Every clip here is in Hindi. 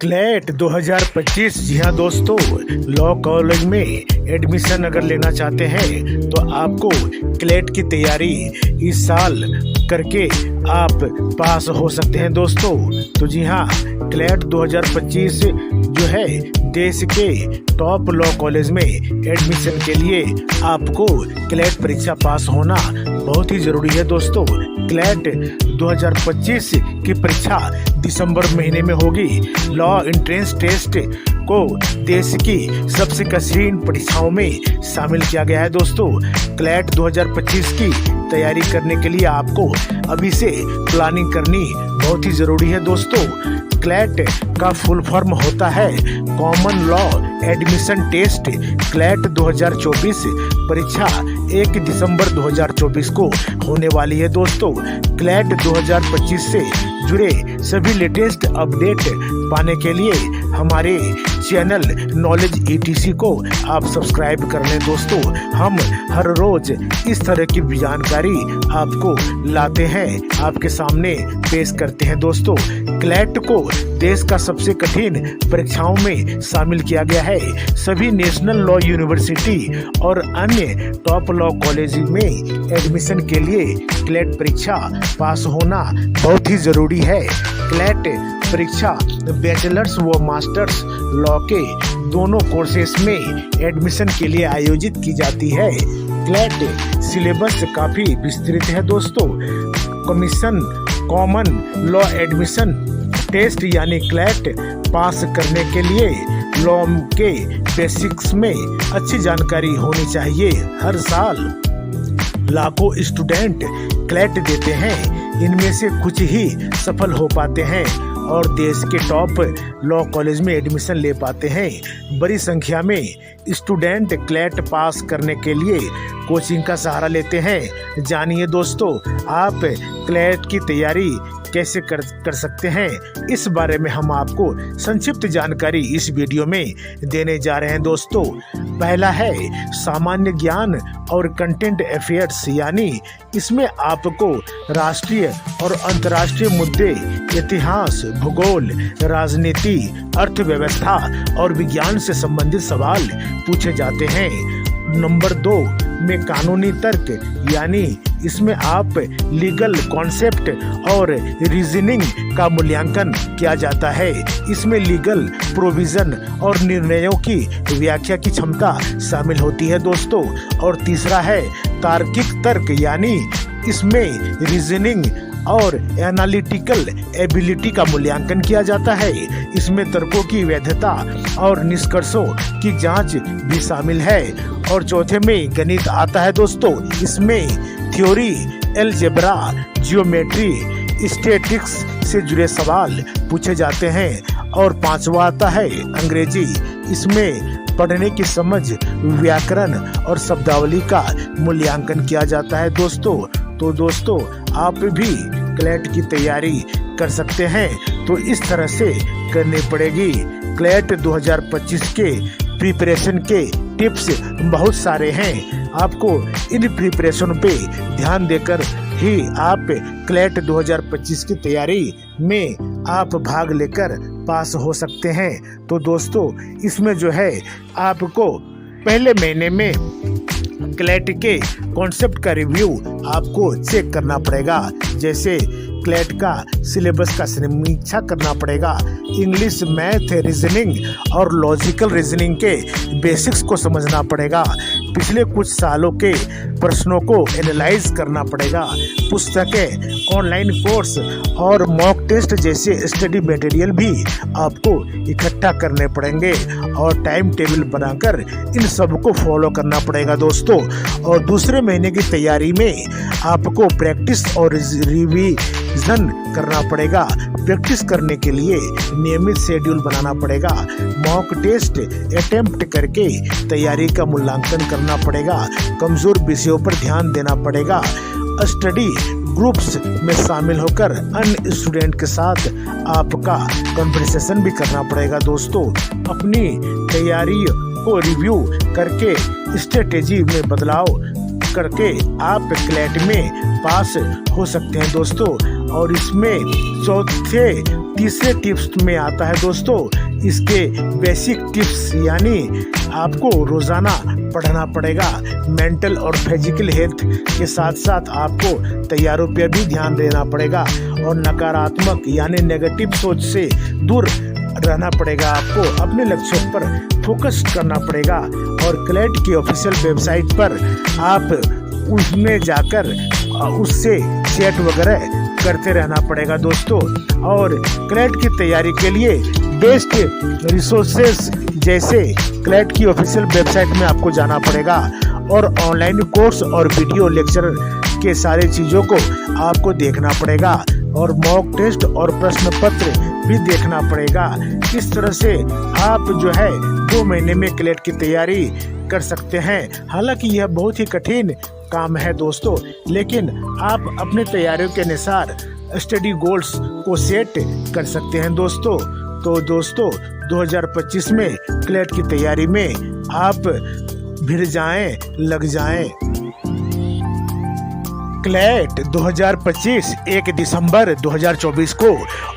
क्लेट 2025। जी हाँ दोस्तों, लॉ कॉलेज में एडमिशन अगर लेना चाहते हैं तो आपको क्लेट की तैयारी इस साल करके आप पास हो सकते हैं दोस्तों। तो जी हाँ, क्लेट 2025 जो है देश के टॉप लॉ कॉलेज में एडमिशन के लिए आपको क्लेट परीक्षा पास होना बहुत ही जरूरी है दोस्तों। क्लेट 2025 की परीक्षा दिसंबर महीने में होगी। लॉ एंट्रेंस टेस्ट को देश की सबसे कठिन परीक्षाओं में शामिल किया गया है दोस्तों। क्लेट 2025 की तैयारी करने के लिए आपको अभी से प्लानिंग करनी बहुत ही जरूरी है दोस्तों। क्लेट का फुल फॉर्म होता है common law admission test. CLAT 2024 परीक्षा 1 दिसंबर 2024 को होने वाली है दोस्तों। क्लेट 2025 से जुड़े सभी लेटेस्ट अपडेट पाने के लिए हमारे चैनल नॉलेज ईटीसी को आप सब्सक्राइब कर लें दोस्तों। हम हर रोज इस तरह की जानकारी आपको लाते हैं, आपके सामने पेश करते हैं दोस्तों। क्लेट को देश का सबसे कठिन परीक्षाओं में शामिल किया गया है। सभी नेशनल लॉ यूनिवर्सिटी और अन्य टॉप लॉ कॉलेज में एडमिशन के लिए क्लेट परीक्षा पास होना बहुत ही जरूरी है। क्लेट परीक्षा बैचलर्स व मास्टर्स लॉ के दोनों कोर्सेस में एडमिशन के लिए आयोजित की जाती है। क्लेट सिलेबस काफी विस्तृत है दोस्तों। Commission common law admission test यानी क्लेट पास करने के लिए लॉ के बेसिक्स में अच्छी जानकारी होनी चाहिए। हर साल लाखों स्टूडेंट क्लेट देते हैं, इनमें से कुछ ही सफल हो पाते हैं और देश के टॉप लॉ कॉलेज में एडमिशन ले पाते हैं। बड़ी संख्या में स्टूडेंट क्लेट पास करने के लिए कोचिंग का सहारा लेते हैं। जानिए दोस्तों, आप क्लेट की तैयारी कैसे कर सकते हैं, इस बारे में हम आपको संक्षिप्त जानकारी इस वीडियो में देने जा रहे हैं दोस्तों। पहला है सामान्य ज्ञान और कंटेंट अफेयर्स, यानी इसमें आपको राष्ट्रीय और अंतर्राष्ट्रीय मुद्दे, इतिहास, भूगोल, राजनीति, अर्थव्यवस्था और विज्ञान से संबंधित सवाल पूछे जाते हैं। नंबर 2 में कानूनी तर्क, यानी इसमें आप लीगल कॉन्सेप्ट और रीजनिंग का मूल्यांकन किया जाता है। इसमें लीगल प्रोविजन और निर्णयों की व्याख्या की क्षमता शामिल होती है दोस्तों। और तीसरा है तार्किक तर्क, यानी इसमें रीजनिंग और एनालिटिकल एबिलिटी का मूल्यांकन किया जाता है। इसमें तर्कों की वैधता और निष्कर्षों की जांच भी शामिल है। और चौथे में गणित आता है दोस्तों। इसमें थ्योरी, अलजेब्रा, जियोमेट्री, स्टैटिस्टिक्स से जुड़े सवाल पूछे जाते हैं। और पांचवा आता है अंग्रेजी। इसमें पढ़ने की समझ, व्याकरण और शब्दावली का मूल्यांकन किया जाता है दोस्तों। तो दोस्तों, आप भी क्लेट की तैयारी कर सकते हैं, तो इस तरह से करनी पड़ेगी। क्लेट 2025 के प्रिपरेशन के टिप्स बहुत सारे हैं। आपको इन प्रिपरेशन पे ध्यान देकर ही आप क्लेट 2025 की तैयारी में आप भाग लेकर पास हो सकते हैं। तो दोस्तों, इसमें जो है आपको पहले महीने में क्लेट के कॉन्सेप्ट का रिव्यू आपको चेक करना पड़ेगा। जैसे क्लेट का सिलेबस का समीक्षा करना पड़ेगा। इंग्लिश, मैथ, रीजनिंग और लॉजिकल रीजनिंग के बेसिक्स को समझना पड़ेगा। पिछले कुछ सालों के प्रश्नों को एनालाइज करना पड़ेगा। पुस्तकें, ऑनलाइन कोर्स और मॉक टेस्ट जैसे स्टडी मटेरियल भी आपको इकट्ठा करने पड़ेंगे और टाइम टेबल बनाकर इन सब को फॉलो करना पड़ेगा दोस्तों। और दूसरे महीने की तैयारी में आपको प्रैक्टिस और रिवीजन करना पड़ेगा। प्रैक्टिस करने के लिए नियमित शेड्यूल बनाना पड़ेगा। मॉक टेस्ट अटेम्प्ट करके तैयारी का मूल्यांकन करना पड़ेगा। कमजोर विषयों पर ध्यान देना पड़ेगा। स्टडी ग्रुप्स में शामिल होकर अन्य स्टूडेंट के साथ आपका कन्वर्सेशन भी करना पड़ेगा दोस्तों। अपनी तैयारी को रिव्यू करके स्ट्रेटेजी में बदलाव करके आप क्लेट में पास हो सकते हैं दोस्तों। और इसमें चौथे तीसरे टिप्स में आता है दोस्तों इसके बेसिक टिप्स, यानी आपको रोजाना पढ़ना पड़ेगा। मेंटल और फिजिकल हेल्थ के साथ साथ आपको तैयारों पर भी ध्यान देना पड़ेगा और नकारात्मक यानी नेगेटिव सोच से दूर रहना पड़ेगा। आपको अपने लक्ष्यों पर फोकस करना पड़ेगा और क्लैट की ऑफिशियल वेबसाइट पर आप उसमें जाकर उससे चैट वगैरह करते रहना पड़ेगा दोस्तों। और क्लैट की तैयारी के लिए बेस्ट रिसोर्सेस जैसे क्लैट की ऑफिशियल वेबसाइट में आपको जाना पड़ेगा और ऑनलाइन कोर्स और वीडियो लेक्चर के सारे चीज़ों को आपको देखना पड़ेगा और मॉक टेस्ट और प्रश्न पत्र भी देखना पड़ेगा। इस तरह से आप जो है 2 महीने में क्लैट की तैयारी कर सकते हैं। हालांकि यह बहुत ही कठिन काम है दोस्तों, लेकिन आप अपने तैयारियों के अनुसार स्टडी गोल्स को सेट कर सकते हैं दोस्तों। तो दोस्तों 2025 में क्लैट की तैयारी में आप भिड़ जाएं, लग जाएं। क्लैट 2025 1 दिसंबर 2024 को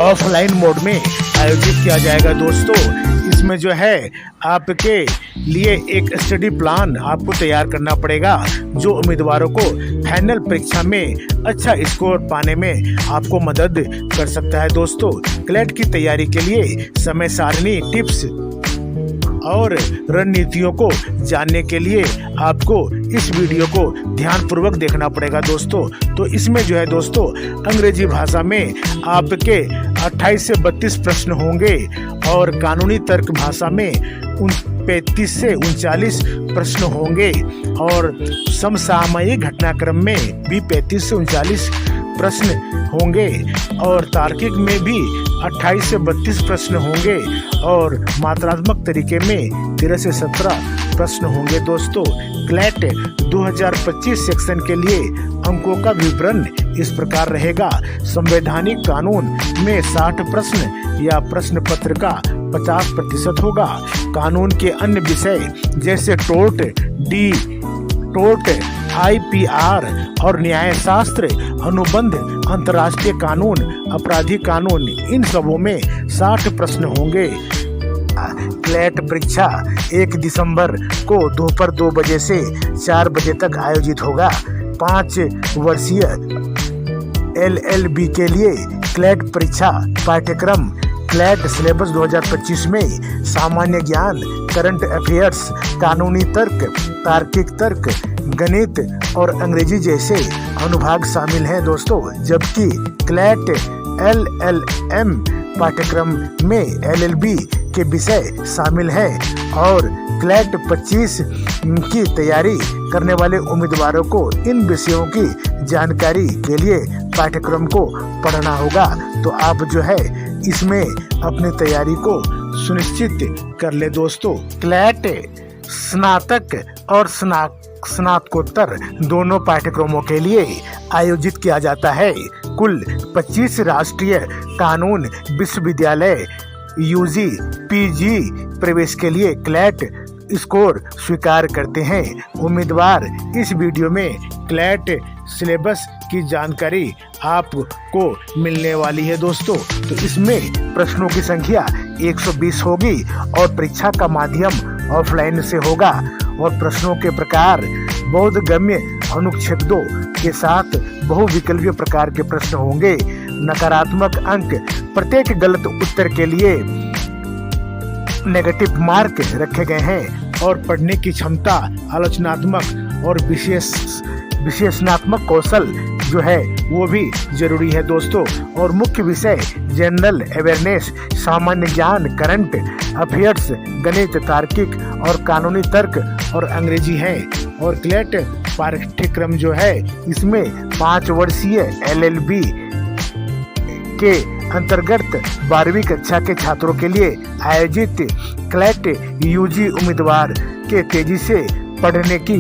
ऑफलाइन मोड में आयोजित किया जाएगा दोस्तों। इसमें जो है आपके लिए एक स्टडी प्लान आपको तैयार करना पड़ेगा जो उम्मीदवारों को फाइनल परीक्षा में अच्छा स्कोर पाने में आपको मदद कर सकता है दोस्तों। क्लैट की तैयारी के लिए समय सारणी, टिप्स और रणनीतियों को जानने के लिए आपको इस वीडियो को ध्यानपूर्वक देखना पड़ेगा दोस्तों। तो इसमें जो है दोस्तों अंग्रेजी भाषा में आपके 28 से 32 प्रश्न होंगे और कानूनी तर्क भाषा में 35 से 39 प्रश्न होंगे और समसामयिक घटनाक्रम में भी 35 से 39 प्रश्न होंगे और तार्किक में भी 28 से 32 प्रश्न होंगे और मात्रात्मक तरीके में 13 से 17 प्रश्न होंगे दोस्तों। क्लैट 2025 सेक्शन के लिए अंकों का विवरण इस प्रकार रहेगा। संवैधानिक कानून में 60 प्रश्न या प्रश्न पत्र का 50% होगा। कानून के अन्य विषय जैसे टोर्ट, IPR और न्याय शास्त्र, अनुबंध, अंतर्राष्ट्रीय कानून, आपराधिक कानून, इन सबों में 60 प्रश्न होंगे। क्लैट परीक्षा 1 दिसंबर को दोपहर 2 बजे से 4 बजे तक आयोजित होगा। 5 वर्षीय LLB के लिए क्लैट परीक्षा पाठ्यक्रम क्लैट सिलेबस 2025 में सामान्य ज्ञान, करंट अफेयर्स, कानूनी तर्क, तार्किक तर्क, गणित और अंग्रेजी जैसे अनुभाग शामिल हैं दोस्तों। जबकि क्लैट LLM पाठ्यक्रम में LLB के विषय शामिल हैं और क्लैट 25 की तैयारी करने वाले उम्मीदवारों को इन विषयों की जानकारी के लिए पाठ्यक्रम को पढ़ना होगा। तो आप जो है इसमें अपनी तैयारी को सुनिश्चित कर ले दोस्तों। क्लैट स्नातक और स्नातकोत्तर दोनों पाठ्यक्रमों के लिए आयोजित किया जाता है। कुल 25 राष्ट्रीय कानून विश्वविद्यालय UG PG प्रवेश के लिए क्लैट स्कोर स्वीकार करते हैं। उम्मीदवार इस वीडियो में क्लैट सिलेबस की जानकारी आपको मिलने वाली है दोस्तों। तो इसमें प्रश्नों की संख्या 120 होगी और परीक्षा का माध्यम ऑफलाइन से होगा और प्रश्नों के प्रकार बोधगम्य अनुच्छेदों के साथ बहुविकल्पीय प्रकार के प्रश्न होंगे। नकारात्मक अंक प्रत्येक गलत उत्तर के लिए नेगेटिव मार्क रखे गए हैं और पढ़ने की क्षमता, आलोचनात्मक और विश्लेषणात्मक कौशल जो है वो भी जरूरी है दोस्तों। और मुख्य विषय जनरल अवेयरनेस, सामान्य ज्ञान, करंट अफेयर्स, गणित, तार्किक और कानूनी तर्क और अंग्रेजी है। और क्लैट पाठ्यक्रम जो है इसमें 5 वर्षीय LLB के अंतर्गत 12वीं कक्षा के छात्रों के लिए आयोजित क्लैट UG उम्मीदवार के तेजी से पढ़ने की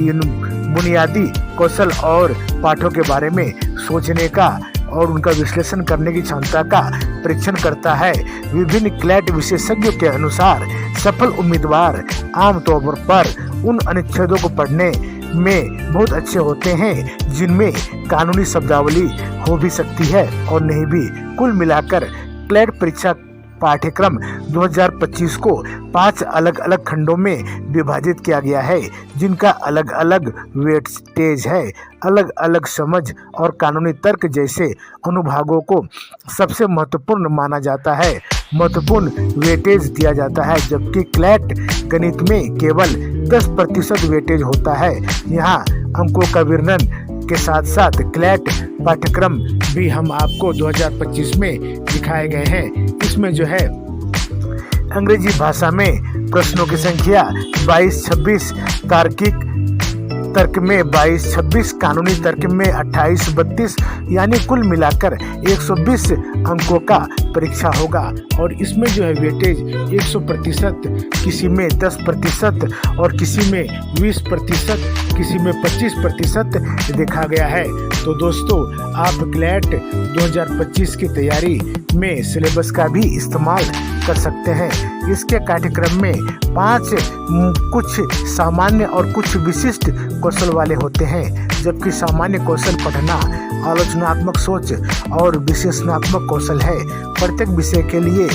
बुनियादी कौशल और पाठों के बारे में सोचने का और उनका विश्लेषण करने की क्षमता का परीक्षण करता है। विभिन्न क्लैट विशेषज्ञों के अनुसार सफल उम्मीदवार आमतौर पर उन अनुच्छेदों को पढ़ने में बहुत अच्छे होते हैं जिनमें कानूनी शब्दावली हो भी सकती है और नहीं भी। कुल मिलाकर क्लैट परीक्षा पाठ्यक्रम 2025 को 5 अलग अलग खंडों में विभाजित किया गया है, जिनका अलग अलग वेटेज है। अलग अलग समझ और कानूनी तर्क जैसे अनुभागों को सबसे महत्वपूर्ण माना जाता है, महत्वपूर्ण वेटेज दिया जाता है, जबकि क्लैट गणित में केवल 10% वेटेज होता है। यहाँ अंकों का वर्णन के साथ साथ क्लैट पाठ्यक्रम भी हम आपको 2025 में दिखाए गए हैं। इसमें जो है अंग्रेजी भाषा में प्रश्नों की संख्या 22-26, तार्किक तर्क में 22-26, कानूनी तर्क में 28-32, यानी कुल मिलाकर 120 अंकों का परीक्षा होगा। और इसमें जो है वेटेज 100%, किसी में 10% और किसी में 20%, किसी में 25% देखा गया है। तो दोस्तों, आप क्लैट 2025 की तैयारी में सिलेबस का भी इस्तेमाल कर सकते हैं। इसके पाठ्यक्रम में 5 कुछ सामान्य और कुछ विशिष्ट कौशल वाले होते हैं, जबकि सामान्य कौशल पढ़ना, आलोचनात्मक सोच और विश्लेषणात्मक कौशल है। प्रत्येक विषय के लिए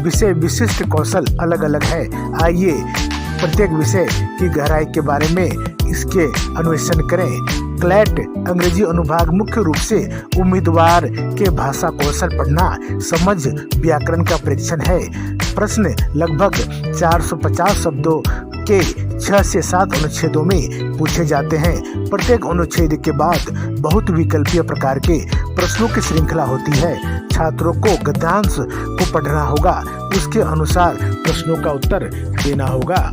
विषय विशिष्ट कौशल अलग अलग है। आइए प्रत्येक विषय की गहराई के बारे में इसके अन्वेषण करें। क्लैट अंग्रेजी अनुभाग मुख्य रूप से उम्मीदवार के भाषा कौशल पढ़ना, समझ, व्याकरण का परीक्षण है। प्रश्न लगभग 450 शब्दों के 6 से 7 अनुच्छेदों में पूछे जाते हैं। प्रत्येक अनुच्छेद के बाद बहुत विकल्पीय प्रकार के प्रश्नों की श्रृंखला होती है। छात्रों को गद्यांश को पढ़ना होगा, उसके अनुसार प्रश्नों का उत्तर देना होगा।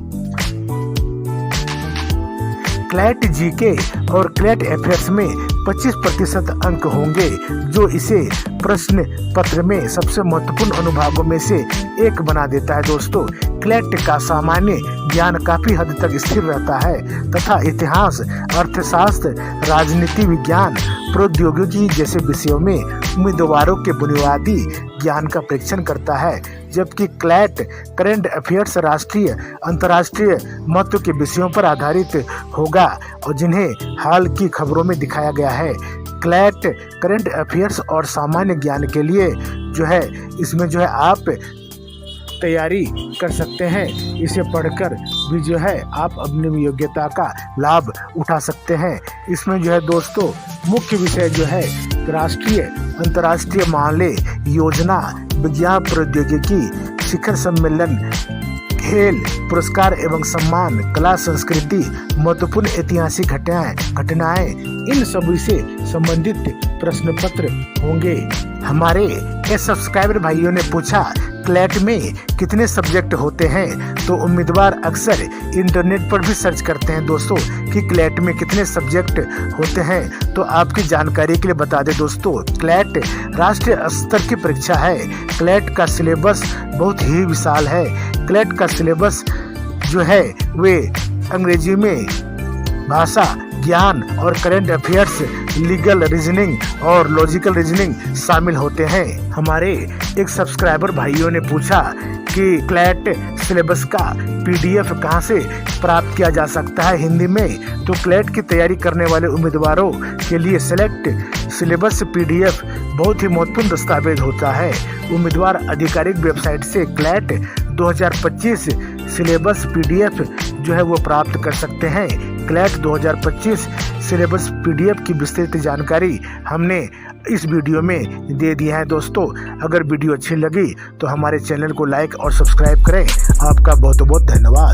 क्लैट जीके और क्लैट अफेयर्स में 25% अंक होंगे, जो इसे प्रश्न पत्र में सबसे महत्वपूर्ण अनुभागों में से एक बना देता है। दोस्तों, क्लैट का सामान्य ज्ञान काफी हद तक स्थिर रहता है तथा इतिहास, अर्थशास्त्र, राजनीति विज्ञान, प्रौद्योगिकी जैसे विषयों में उम्मीदवारों के बुनियादी ज्ञान का परीक्षण करता है, जबकि क्लैट करंट अफेयर्स राष्ट्रीय अंतर्राष्ट्रीय महत्व के विषयों पर आधारित होगा और जिन्हें हाल की खबरों में दिखाया गया है। क्लैट करंट अफेयर्स और सामान्य ज्ञान के लिए जो है इसमें जो है आप तैयारी कर सकते हैं। इसे पढ़कर भी जो है आप अपनी योग्यता का लाभ उठा सकते हैं। इसमें जो है दोस्तों मुख्य विषय जो है राष्ट्रीय अंतर्राष्ट्रीय मामले, योजना, विज्ञान प्रौद्योगिकी, शिखर सम्मेलन, खेल, पुरस्कार एवं सम्मान, कला संस्कृति, महत्वपूर्ण ऐतिहासिक घटनाएं, इन सभी से संबंधित प्रश्न पत्र होंगे। हमारे सब्सक्राइबर भाइयों ने पूछा क्लैट में कितने सब्जेक्ट होते हैं, तो उम्मीदवार अक्सर इंटरनेट पर भी सर्च करते हैं दोस्तों कि क्लैट में कितने सब्जेक्ट होते हैं। तो आपकी जानकारी के लिए बता दें दोस्तों, क्लैट राष्ट्रीय स्तर की परीक्षा है। क्लैट का सिलेबस बहुत ही विशाल है। क्लैट का सिलेबस जो है वे अंग्रेजी में भाषा ज्ञान और करंट अफेयर्स, लीगल रीजनिंग और लॉजिकल रीजनिंग शामिल होते हैं। हमारे एक सब्सक्राइबर भाइयों ने पूछा कि क्लैट सिलेबस का PDF कहां से प्राप्त किया जा सकता है हिंदी में। तो क्लैट की तैयारी करने वाले उम्मीदवारों के लिए सेलेक्ट सिलेबस PDF बहुत ही महत्वपूर्ण दस्तावेज होता है। उम्मीदवार आधिकारिक वेबसाइट से क्लैट 2025 सिलेबस PDF जो है वो प्राप्त कर सकते हैं। क्लैट 2025 सिलेबस PDF की विस्तृत जानकारी हमने इस वीडियो में दे दिया है दोस्तों। अगर वीडियो अच्छी लगी तो हमारे चैनल को लाइक और सब्सक्राइब करें। आपका बहुत बहुत धन्यवाद।